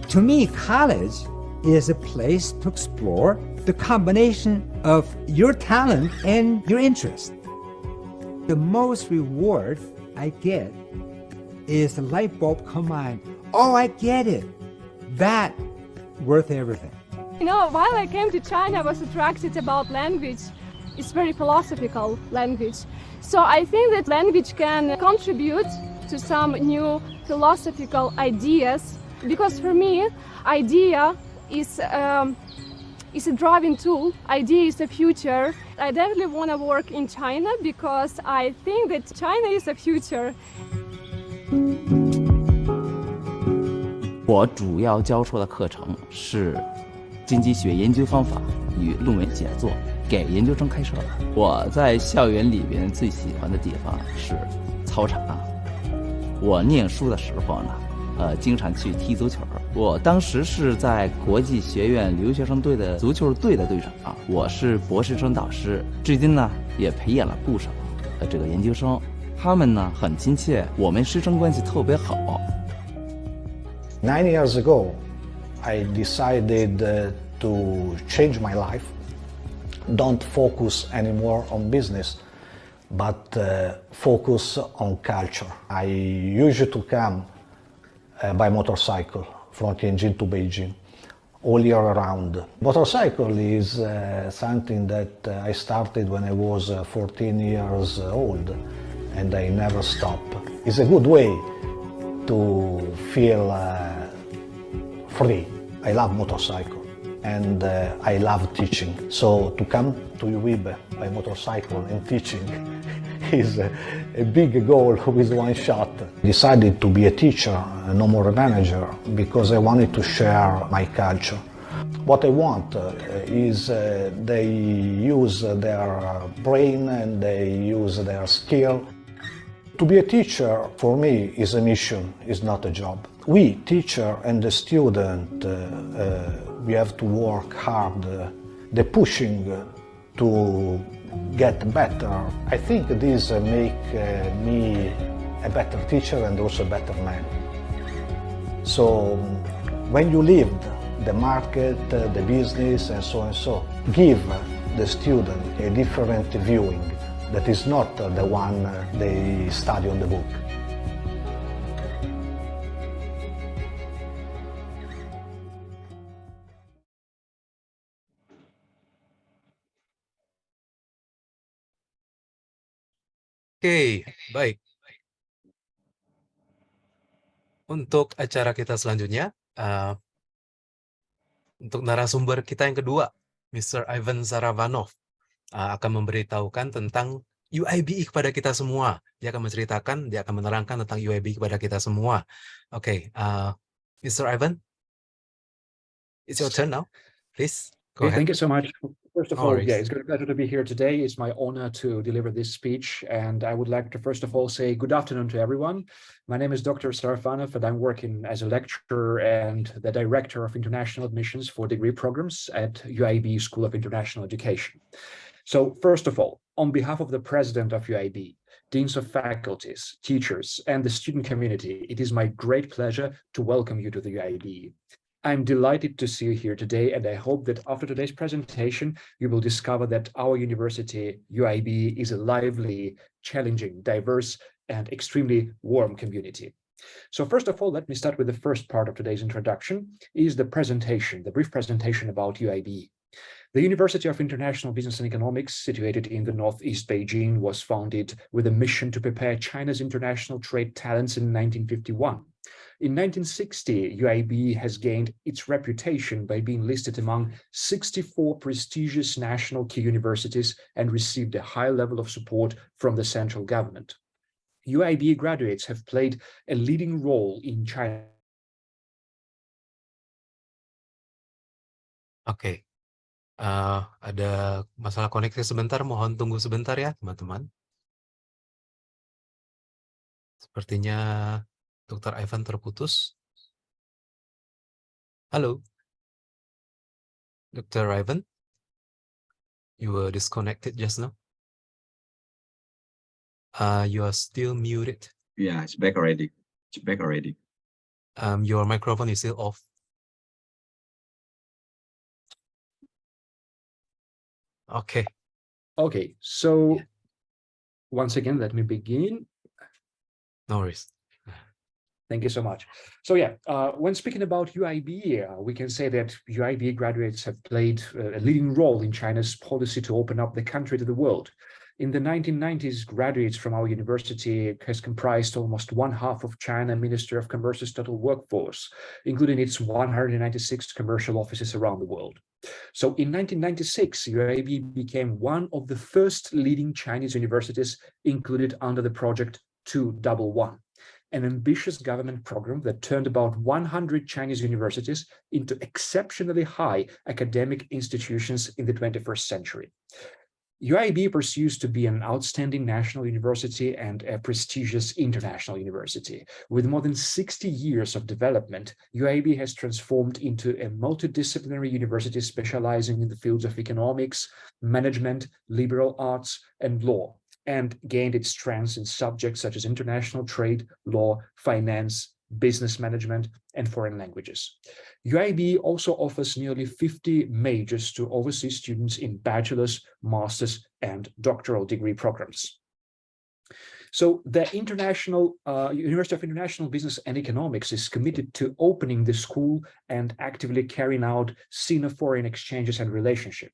To me, college is a place to explore the combination of your talent and your interest. The most reward I get is the light bulb come on. Oh, I get it. That worth everything. You know, while I came to China, I was attracted about language. It's very philosophical language. So I think that language can contribute to some new philosophical ideas, because for me, idea is a driving tool. Idea is the future. I definitely want to work in China because I think that China is the future. 我主要教授的课程是经济学研究方法与论文写作，给研究生开设的。我在校园里边最喜欢的地方是操场。我念书的时候呢，经常去踢足球。我当时是在国际学院留学生队的足球队的队长，我是博士生导师，至今呢也培养了不少这个研究生，他们呢很亲切，我们师生关系特别好。9 years ago, I decided to change my life. Don't focus anymore on business, but focus on culture. I used to come by motorcycle from Tianjin to Beijing. all year round. Motorcycle is something that I started when I was 14 years old, and I never stop. It's a good way to feel free. I love motorcycle and I love teaching. So to come to UIBE by motorcycle and teaching is a big goal with one shot. I decided to be a teacher, no more a manager, because I wanted to share my culture. What I want is they use their brain and they use their skill. To be a teacher, for me, is a mission, is not a job. We, teacher and the student, we have to work hard. The pushing to get better, I think this make me a better teacher and also a better man. So when you leave the market, the business, and so, give the student a different viewing that is not the one they study on the book. Oke, baik. Untuk acara kita selanjutnya, untuk narasumber kita yang kedua, Mr. Ivan Saravanov, akan memberitahukan tentang UIBE kepada kita semua. Dia akan menceritakan, dia akan menerangkan tentang UIBE kepada kita semua. Oke, Mr. Ivan, it's your turn now. Please, go ahead. Thank you so much. First of No all, worries. it's a great pleasure to be here today. It's my honor to deliver this speech. And I would like to first of all say good afternoon to everyone. My name is Dr. Saravanov, and I'm working as a lecturer and the Director of International Admissions for degree programs at UIBE School of International Education. So first of all, on behalf of the President of UIBE, Deans of Faculties, teachers, and the student community, it is my great pleasure to welcome you to the UIBE. I'm delighted to see you here today, and I hope that after today's presentation, you will discover that our university, UIBE, is a lively, challenging, diverse, and extremely warm community. So first of all, let me start with the first part of today's introduction, is the presentation, the brief presentation about UIBE. The University of International Business and Economics, situated in the northeast Beijing, was founded with a mission to prepare China's international trade talents in 1951. In 1960, UIBE has gained its reputation by being listed among 64 prestigious national key universities and received a high level of support from the central government. UIBE graduates have played a leading role in China. Oke, ada masalah koneksi sebentar, mohon tunggu sebentar ya teman-teman. Sepertinya Dr. Ivan terputus. Halo, Dr. Ivan, you were disconnected just now. You are still muted. Yeah, it's back already. It's back already. Your microphone is still off. Okay. Okay, so once again, let me begin. No worries. Thank you so much. So yeah, when speaking about UIBE, we can say that UIBE graduates have played a leading role in China's policy to open up the country to the world. In the 1990s, graduates from our university has comprised almost one half of China Ministry of Commerce's total workforce, including its 196 commercial offices around the world. So in 1996, UIBE became one of the first leading Chinese universities included under the project 211, an ambitious government program that turned about 100 Chinese universities into exceptionally high academic institutions in the 21st century. UIBE pursues to be an outstanding national university and a prestigious international university. With more than 60 years of development, UIBE has transformed into a multidisciplinary university specializing in the fields of economics, management, liberal arts, and law, and gained its strengths in subjects such as international trade, law, finance, business management, and foreign languages. UIBE also offers nearly 50 majors to overseas students in bachelor's, master's, and doctoral degree programs. So the University of International Business and Economics is committed to opening the school and actively carrying out Sino-foreign exchanges and relationship.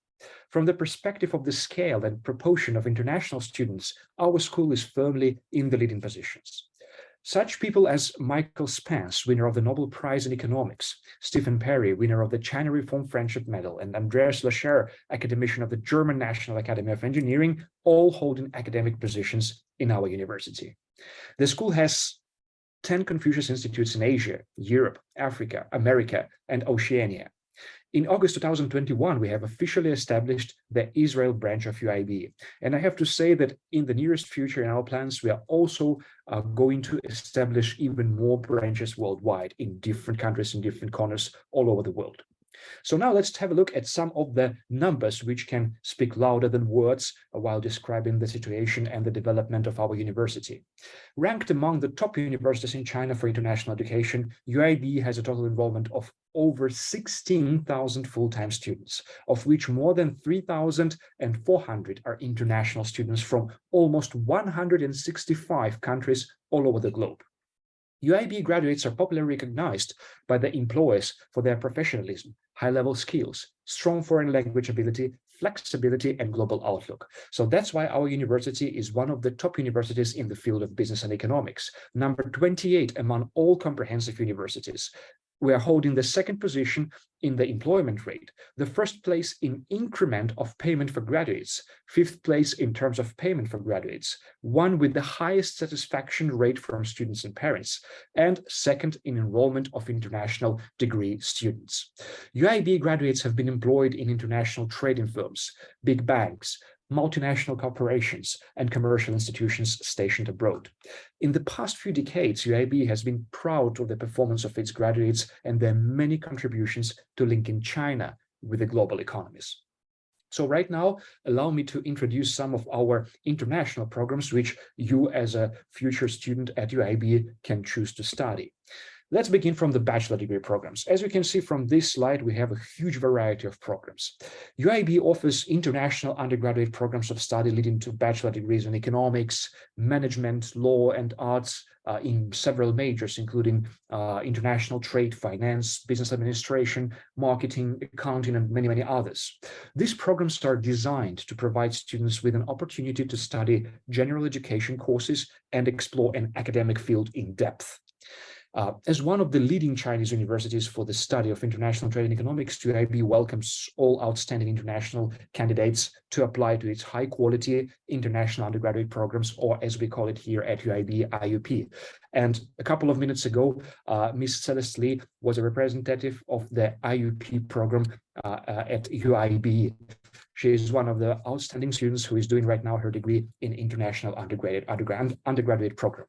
From the perspective of the scale and proportion of international students, our school is firmly in the leading positions. Such people as Michael Spence, winner of the Nobel Prize in Economics, Stephen Perry, winner of the China Reform Friendship Medal, and Andreas Lascher, academician of the German National Academy of Engineering, all holding academic positions in our university. The school has 10 Confucius Institutes in Asia, Europe, Africa, America, and Oceania. In August 2021, we have officially established the Israel branch of UIBE. And I have to say that in the nearest future in our plans, we are also going to establish even more branches worldwide in different countries, in different corners all over the world. So now let's have a look at some of the numbers which can speak louder than words while describing the situation and the development of our university. Ranked among the top universities in China for international education, UIBE has a total enrollment of over 16,000 full-time students, of which more than 3,400 are international students from almost 165 countries all over the globe. UIBE graduates are popularly recognized by the employers for their professionalism, high-level skills, strong foreign language ability, flexibility, and global outlook. So that's why our university is one of the top universities in the field of business and economics, number 28 among all comprehensive universities. We are holding the second position in the employment rate, the first place in increment of payment for graduates, fifth place in terms of payment for graduates, one with the highest satisfaction rate from students and parents, and second in enrollment of international degree students. UIBE graduates have been employed in international trading firms, big banks, multinational corporations, and commercial institutions stationed abroad. In the past few decades, UIBE has been proud of the performance of its graduates and their many contributions to linking China with the global economies. So right now, allow me to introduce some of our international programs which you as a future student at UIBE can choose to study. Let's begin from the bachelor degree programs. As you can see from this slide, we have a huge variety of programs. UIBE offers international undergraduate programs of study leading to bachelor degrees in economics, management, law, and arts in several majors, including international trade, finance, business administration, marketing, accounting, and many, many others. These programs are designed to provide students with an opportunity to study general education courses and explore an academic field in depth. As one of the leading Chinese universities for the study of international trade and economics, UIBE welcomes all outstanding international candidates to apply to its high-quality international undergraduate programs, or as we call it here at UIBE, IUP. And a couple of minutes ago, Ms. Celest Li was a representative of the IUP program at UIBE. She is one of the outstanding students who is doing right now her degree in international undergraduate program.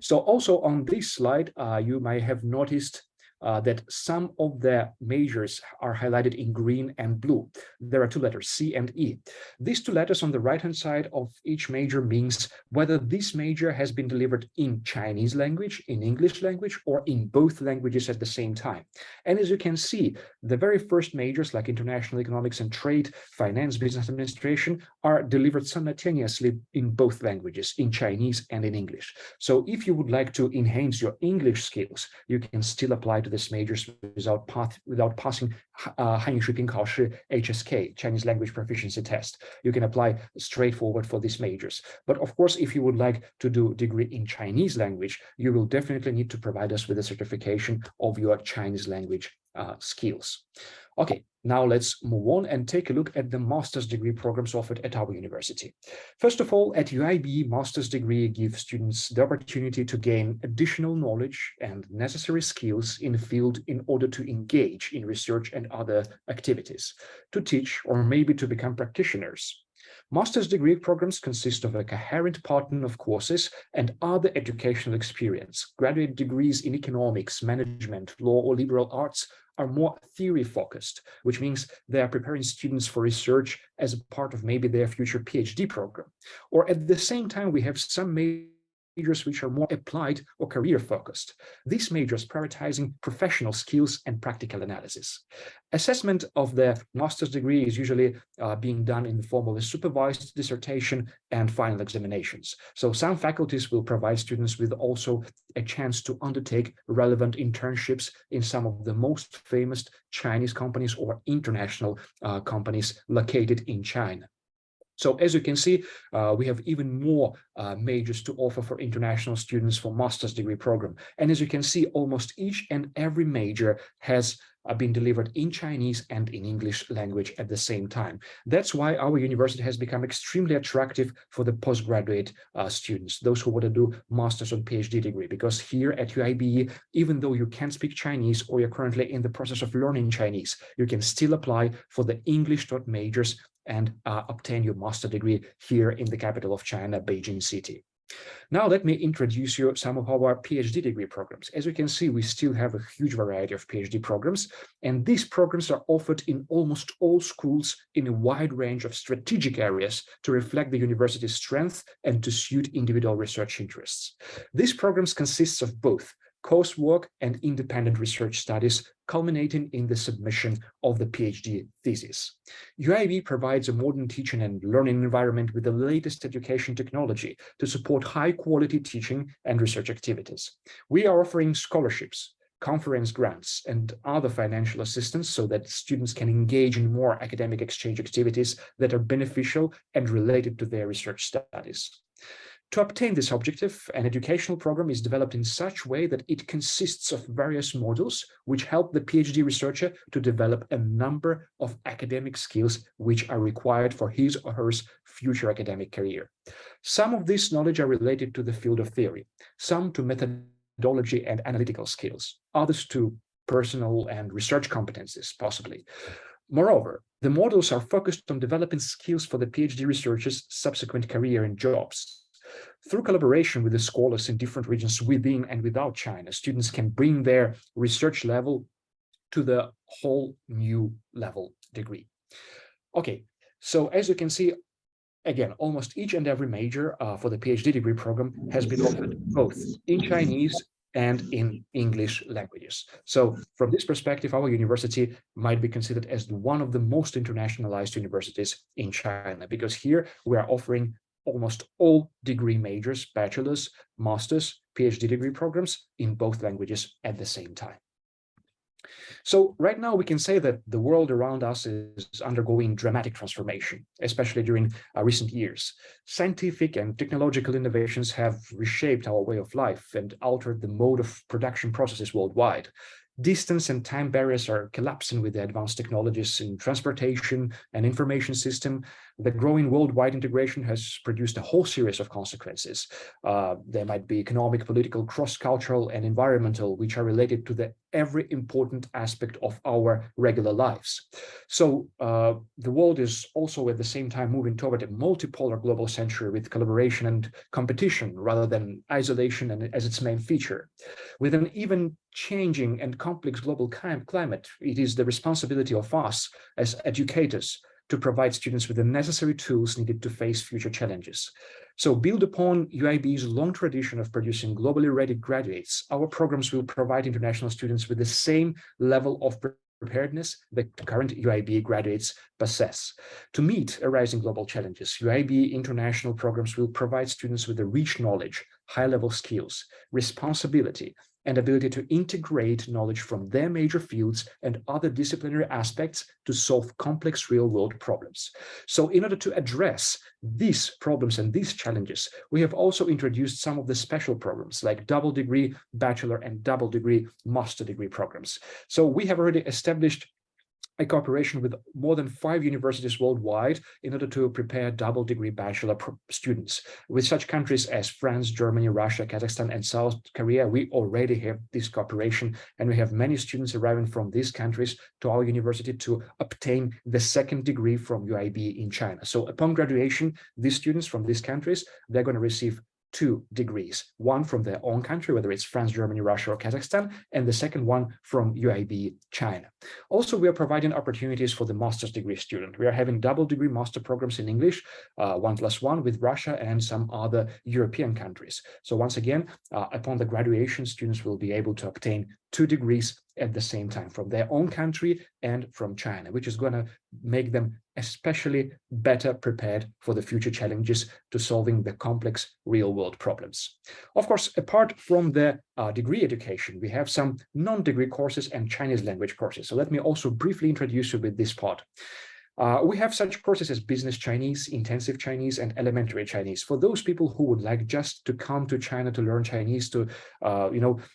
So also on this slide, you might have noticed that some of the majors are highlighted in green and blue. There are two letters, C and E. These two letters on the right-hand side of each major means whether this major has been delivered in Chinese language, in English language, or in both languages at the same time. And as you can see, the very first majors like international economics and trade, finance, business administration are delivered simultaneously in both languages, in Chinese and in English. So if you would like to enhance your English skills, you can still apply to this majors without passing Hanyu Shuiping Kaoshi HSK, Chinese Language Proficiency Test. You can apply straightforward for these majors. But of course, if you would like to do a degree in Chinese language, you will definitely need to provide us with a certification of your Chinese language skills. Okay, now let's move on and take a look at the master's degree programs offered at our university. First of all, at UIBE, master's degree gives students the opportunity to gain additional knowledge and necessary skills in the field in order to engage in research and other activities, to teach, or maybe to become practitioners. Master's degree programs consist of a coherent pattern of courses and other educational experience. Graduate degrees in economics, management, law, or liberal arts are more theory-focused, which means they are preparing students for research as a part of maybe their future PhD program. Or at the same time, we have some majors which are more applied or career-focused. These majors prioritizing professional skills and practical analysis. Assessment of the master's degree is usually being done in the form of a supervised dissertation and final examinations. So some faculties will provide students with also a chance to undertake relevant internships in some of the most famous Chinese companies or international companies located in China. So as you can see, we have even more majors to offer for international students for master's degree program. And as you can see, almost each and every major has been delivered in Chinese and in English language at the same time. That's why our university has become extremely attractive for the postgraduate students, those who want to do master's or PhD degree, because here at UIBE, even though you can't speak Chinese or you're currently in the process of learning Chinese, you can still apply for the English taught majors and obtain your master degree here in the capital of China, Beijing City. Now let me introduce you some of our PhD degree programs. As you can see, we still have a huge variety of PhD programs, and these programs are offered in almost all schools in a wide range of strategic areas to reflect the university's strength and to suit individual research interests. These programs consist of both coursework and independent research studies, culminating in the submission of the PhD thesis. UIB provides a modern teaching and learning environment with the latest education technology to support high-quality teaching and research activities. We are offering scholarships, conference grants, and other financial assistance so that students can engage in more academic exchange activities that are beneficial and related to their research studies. To obtain this objective, an educational program is developed in such a way that it consists of various modules which help the PhD researcher to develop a number of academic skills which are required for his or her future academic career. Some of this knowledge are related to the field of theory, some to methodology and analytical skills, others to personal and research competencies, possibly. Moreover, the modules are focused on developing skills for the PhD researcher's subsequent career and jobs. Through collaboration with the scholars in different regions within and without China, students can bring their research level to the whole new level degree. Okay, so as you can see, again, almost each and every major for the PhD degree program has been offered both in Chinese and in English languages. So from this perspective, our university might be considered as one of the most internationalized universities in China, because here we are offering almost all degree majors, bachelor's, master's, PhD degree programs in both languages at the same time. So right now we can say that the world around us is undergoing dramatic transformation, especially during recent years. Scientific and technological innovations have reshaped our way of life and altered the mode of production processes worldwide. Distance and time barriers are collapsing with the advanced technologies in transportation and information system. The growing worldwide integration has produced a whole series of consequences. There might be economic, political, cross-cultural, and environmental, which are related to the every important aspect of our regular lives. So the world is also at the same time moving toward a multipolar global century with collaboration and competition rather than isolation and as its main feature. With an even changing and complex global climate, it is the responsibility of us as educators to provide students with the necessary tools needed to face future challenges. So build upon UIB's long tradition of producing globally ready graduates, our programs will provide international students with the same level of preparedness that current UIB graduates possess. To meet arising global challenges, UIB international programs will provide students with a rich knowledge, high-level skills, responsibility, and ability to integrate knowledge from their major fields and other disciplinary aspects to solve complex real-world problems. So in order to address these problems and these challenges, we have also introduced some of the special programs like double degree bachelor and double degree master degree programs. So we have already established a cooperation with more than 5 universities worldwide in order to prepare double degree bachelor students. With such countries as France, Germany, Russia, Kazakhstan, and South Korea, we already have this cooperation, and we have many students arriving from these countries to our university to obtain the second degree from UIB in China. So upon graduation, these students from these countries, they're going to receive 2 degrees, one from their own country, whether it's France, Germany, Russia, or Kazakhstan, and the second one from UIBE China. Also, we are providing opportunities for the master's degree student. We are having double degree master programs in English, 1+1 with Russia and some other European countries. So once again, upon the graduation, students will be able to obtain 2 degrees at the same time from their own country and from China, which is going to make them especially better prepared for the future challenges to solving the complex real-world problems. Of course, apart from the degree education, we have some non-degree courses and Chinese language courses. So let me also briefly introduce you with this part. We have such courses as business Chinese, intensive Chinese, and elementary Chinese. For those people who would like just to come to China to learn Chinese, to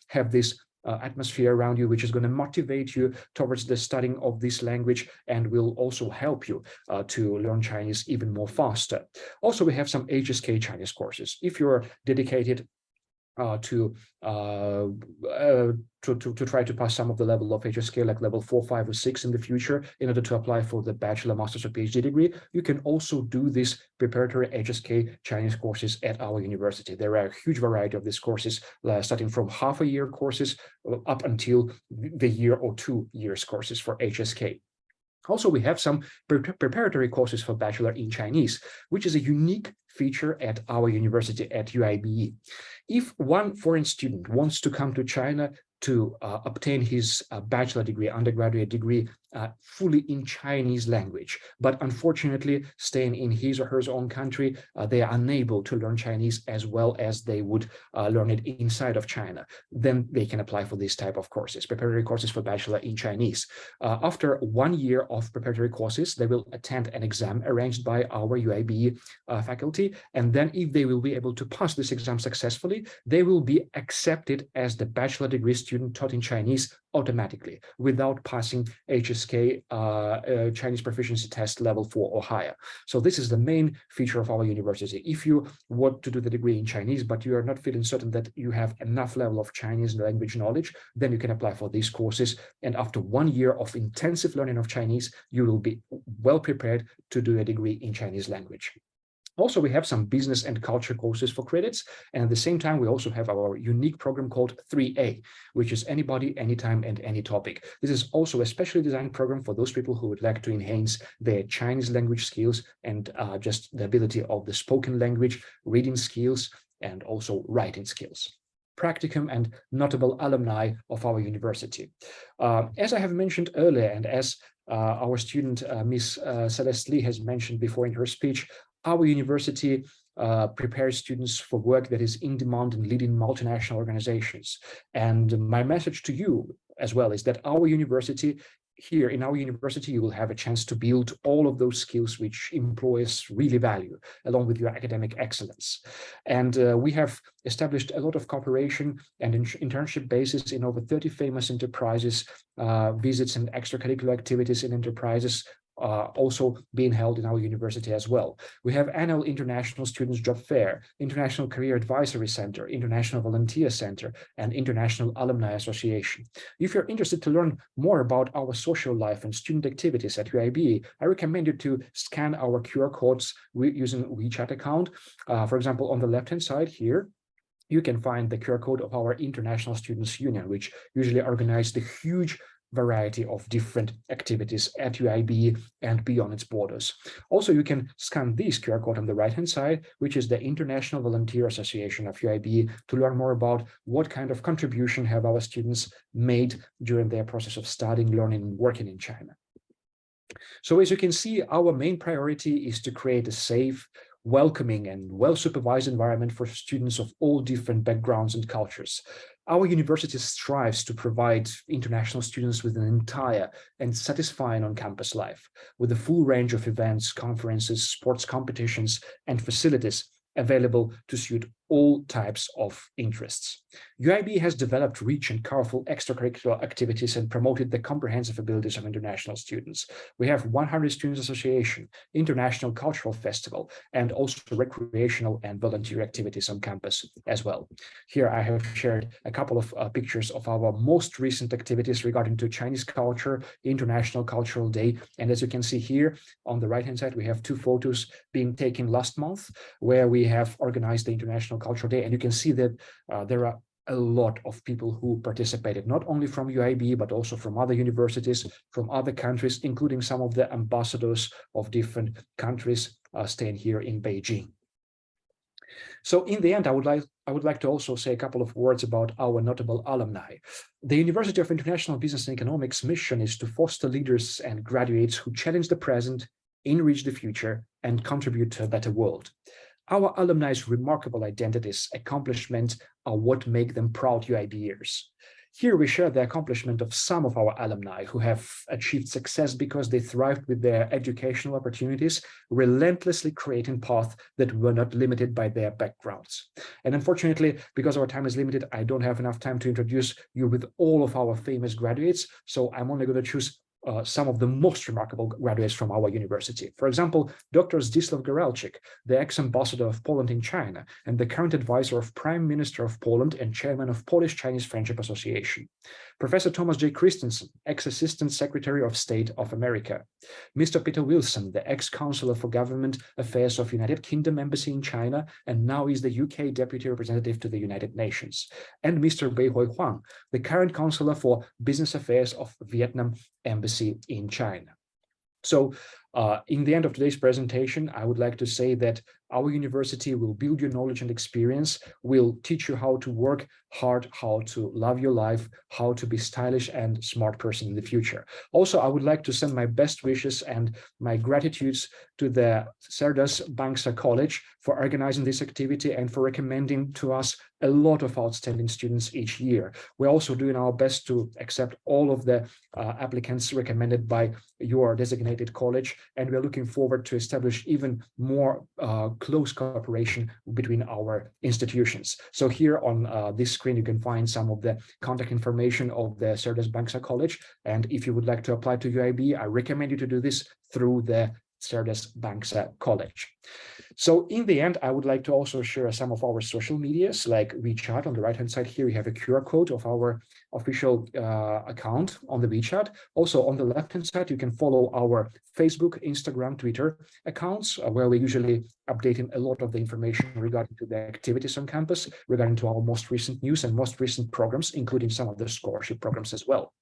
have this atmosphere around you, which is going to motivate you towards the studying of this language and will also help you to learn Chinese even more faster. Also, we have some HSK Chinese courses. If you're dedicated to try to pass some of the level of HSK, like level 4, 5, or 6 in the future, in order to apply for the bachelor, master's, or PhD degree, you can also do this preparatory HSK Chinese courses at our university. There are a huge variety of these courses, starting from half a year courses up until the year or 2 years courses for HSK. Also, we have some preparatory courses for bachelor in Chinese, which is a unique feature at our university at UIBE. If one foreign student wants to come to China to obtain his bachelor degree, undergraduate degree, fully in Chinese language, but unfortunately staying in his or her own country, they are unable to learn Chinese as well as they would learn it inside of China, then they can apply for this type of courses, preparatory courses for bachelor in Chinese. After 1 year of preparatory courses, they will attend an exam arranged by our UIBE faculty, and then if they will be able to pass this exam successfully, they will be accepted as the bachelor degree student taught in Chinese automatically without passing HSK Chinese proficiency test level 4 or higher. So this is the main feature of our university. If you want to do the degree in Chinese, but you are not feeling certain that you have enough level of Chinese language knowledge, then you can apply for these courses. And after 1 year of intensive learning of Chinese, you will be well prepared to do a degree in Chinese language. Also, we have some business and culture courses for credits. And at the same time, we also have our unique program called 3A, which is anybody, anytime, and any topic. This is also a specially designed program for those people who would like to enhance their Chinese language skills and just the ability of the spoken language, reading skills, and also writing skills. Practicum and notable alumni of our university. As I have mentioned earlier, and as our student, Miss Celest Lee, has mentioned before in her speech, our university prepares students for work that is in demand in leading multinational organizations. And my message to you as well is that our university, here in our university, you will have a chance to build all of those skills which employers really value, along with your academic excellence. And we have established a lot of cooperation and internship bases in over 30 famous enterprises, visits and extracurricular activities in enterprises, also being held in our university as well. We have annual International Students Job Fair, International Career Advisory Center, International Volunteer Center, and International Alumni Association. If you're interested to learn more about our social life and student activities at UIBE, I recommend you to scan our QR codes using WeChat account. For example, on the left-hand side here, you can find the QR code of our International Students Union, which usually organize the huge variety of different activities at UIBE and beyond its borders. Also, you can scan this QR code on the right-hand side, which is the International Volunteer Association of UIBE, to learn more about what kind of contribution have our students made during their process of studying, learning, and working in China. So as you can see, our main priority is to create a safe, welcoming, and well-supervised environment for students of all different backgrounds and cultures. Our university strives to provide international students with an entire and satisfying on-campus life, with a full range of events, conferences, sports competitions, and facilities available to suit all types of interests. UIBE has developed rich and powerful extracurricular activities and promoted the comprehensive abilities of international students. We have 100 Students Association, International Cultural Festival, and also recreational and volunteer activities on campus as well. Here I have shared a couple of pictures of our most recent activities regarding to Chinese culture, International Cultural Day. And as you can see here on the right-hand side, we have 2 photos being taken last month, where we have organized the International International Cultural Day, and you can see that there are a lot of people who participated, not only from UIBE, but also from other universities, from other countries, including some of the ambassadors of different countries staying here in Beijing. So in the end, I would like to also say a couple of words about our notable alumni. The University of International Business and Economics mission is to foster leaders and graduates who challenge the present, enrich the future, and contribute to a better world. Our alumni's remarkable identities, accomplishments are what make them proud UIBers. Here we share the accomplishment of some of our alumni who have achieved success because they thrived with their educational opportunities, relentlessly creating paths that were not limited by their backgrounds. And unfortunately, because our time is limited, I don't have enough time to introduce you with all of our famous graduates, so I'm only going to choose some of the most remarkable graduates from our university. For example, Dr. Zdzisław Goralczyk, the ex-ambassador of Poland in China and the current advisor of Prime Minister of Poland and chairman of Polish-Chinese Friendship Association. Professor Thomas J. Christensen, ex-assistant secretary of State of America. Mr. Peter Wilson, the ex-counselor for government affairs of United Kingdom Embassy in China, and now is the UK deputy representative to the United Nations. And Mr. Beihoi Huang, the current counselor for business affairs of Vietnam Embassy in China. So in the end of today's presentation, I would like to say that our university will build your knowledge and experience, will teach you how to work hard, how to love your life, how to be stylish and smart person in the future. Also, I would like to send my best wishes and my gratitudes to the Cerdas Bangsa College for organizing this activity and for recommending to us a lot of outstanding students each year. We're also doing our best to accept all of the applicants recommended by your designated college, and we're looking forward to establish even more close cooperation between our institutions. So here on this screen, you can find some of the contact information of the Cerdas Bangsa College. And if you would like to apply to UIB, I recommend you to do this through the Cerdas Bangsa College. So in the end, I would like to also share some of our social medias like WeChat. On the right-hand side here, we have a QR code of our official account on the WeChat. Also on the left-hand side, you can follow our Facebook, Instagram, Twitter accounts, where we're usually updating a lot of the information regarding to the activities on campus, regarding to our most recent news and most recent programs, including some of the scholarship programs as well.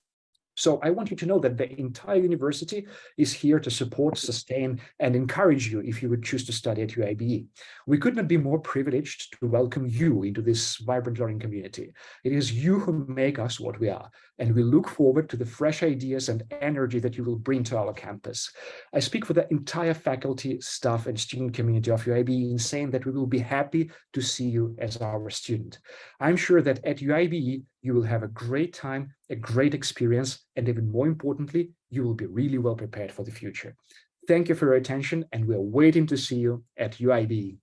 So I want you to know that the entire university is here to support, sustain, and encourage you if you would choose to study at UIBE. We could not be more privileged to welcome you into this vibrant learning community. It is you who make us what we are, and we look forward to the fresh ideas and energy that you will bring to our campus. I speak for the entire faculty, staff, and student community of UIBE in saying that we will be happy to see you as our student. I'm sure that at UIBE, you will have a great time, a great experience, and even more importantly, you will be really well prepared for the future. Thank you for your attention, and we're waiting to see you at UIBE.